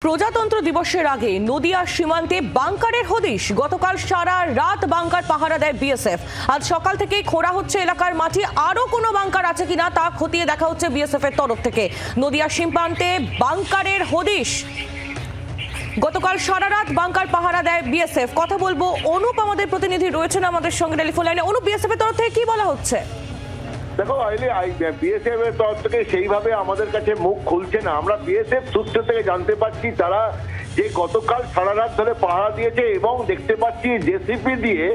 প্রজাতন্ত্র দিবসের আগে নদিয়া সীমান্তে বাংকারের হদিশ। গতকাল সারা রাত বাংকার পাহারা দেয় বিএসএফ। আজ সকাল থেকেই খোঁড়া হচ্ছে এলাকার মাটি, আরো কোনো বাংকার আছে কিনা তা খতিয়ে দেখা হচ্ছে বিএসএফ এর তরফ থেকে। নদিয়া সীমান্তে বাংকারের হদিশ। গতকাল সারা রাত বাংকার পাহারা দেয় বিএসএফ। কথা বলবো, অনুপ আমাদের প্রতিনিধি রয়েছেন আমাদের সঙ্গে টেলিফোন লাইনে। অনুপ, বিএসএফ এর তরফ থেকে কি বলা হচ্ছে? দেখো বিএসএফ এর তরফ থেকে সেইভাবে আমাদের কাছে মুখ খুলছে না। আমরা বিএসএফ সূত্র থেকে জানতে পারছি তারা যে গতকাল সারা রাত ধরে পাহারা দিয়েছে এবং দেখতে পাচ্ছি জেসিপি দিয়ে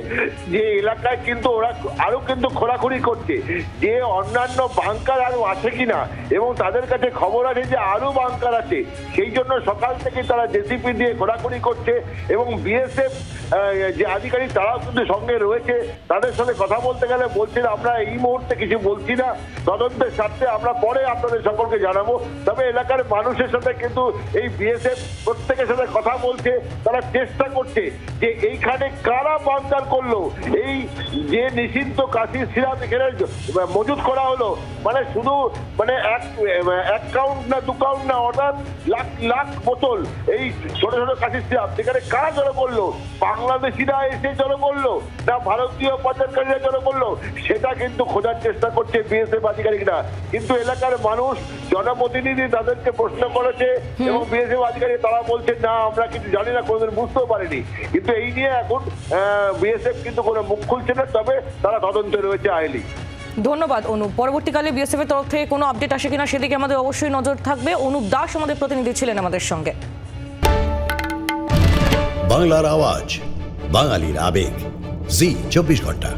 যে এলাকায় কিন্তু ওরা আরো কিন্তু খোঁড়াখুড়ি করছে যে অন্যান্য বাংকার আরো আছে কিনা, এবং তাদের কাছে খবর আছে যে আরো বাংকার আছে। সেই জন্য সকাল থেকে তারা জেসিপি দিয়ে খোঁড়াখুড়ি করছে এবং বিএসএফ যে আধিকারিক তারাও কিন্তু সঙ্গে রয়েছে। তাদের সাথে কথা বলতে গেলে বলছেন আমরা এই মুহূর্তে কিছু বলছি না, তদন্তের স্বার্থে আমরা পরে আপনাদের সকলকে জানাবো। তবে এলাকার মানুষের সাথে কিন্তু এই বিএসএফ প্রত্যেকের সাথে কথা বলছে, তারা চেষ্টা করছে যে এইখানে কারা বাংকার করলো। এই যে নিষিদ্ধ কাশির সিরাপ এখানে মজুত করা হলো, মানে শুধু মানে এক কাউন্ট না দু কাউন্ট না, অর্থাৎ লাখ লাখ বোতল এই ছোট ছোট কাশির সিরাপ সেখানে কারা জড়ো করলো? বাংলাদেশিরা এসে জড়ো করলো না ভারতীয় পাচারকারীরা জড়ো করলো? সেটা কিন্তু খোঁজার চেষ্টা করছে বিএসএফ আধিকারিকরা। কিন্তু এলাকার মানুষ, জনপ্রতিনিধি তাদেরকে প্রশ্ন করেছে এবং বিএসএফ আধিকারিক তারা বলছে না আমরা কিছু জানি না, কোনোদিন বুঝতেও পারিনি। কিন্তু এই নিয়ে এখন বিএসএফ কিন্তু কোনো মুখ খুলছে না, তবে তারা তদন্তে রয়েছে। আইলি, ধন্যবাদ অনুপ। পরবর্তীকালে বিএসএফ এর তরফ থেকে কোনো আপডেট আসে কিনা সেদিকে আমাদের অবশ্যই নজর থাকবে। অনুপ দাস আমাদের প্রতিনিধি ছিলেন আমাদের সঙ্গে। বাংলার আওয়াজ, বাঙালির আবেগ, জি 24 ঘন্টা।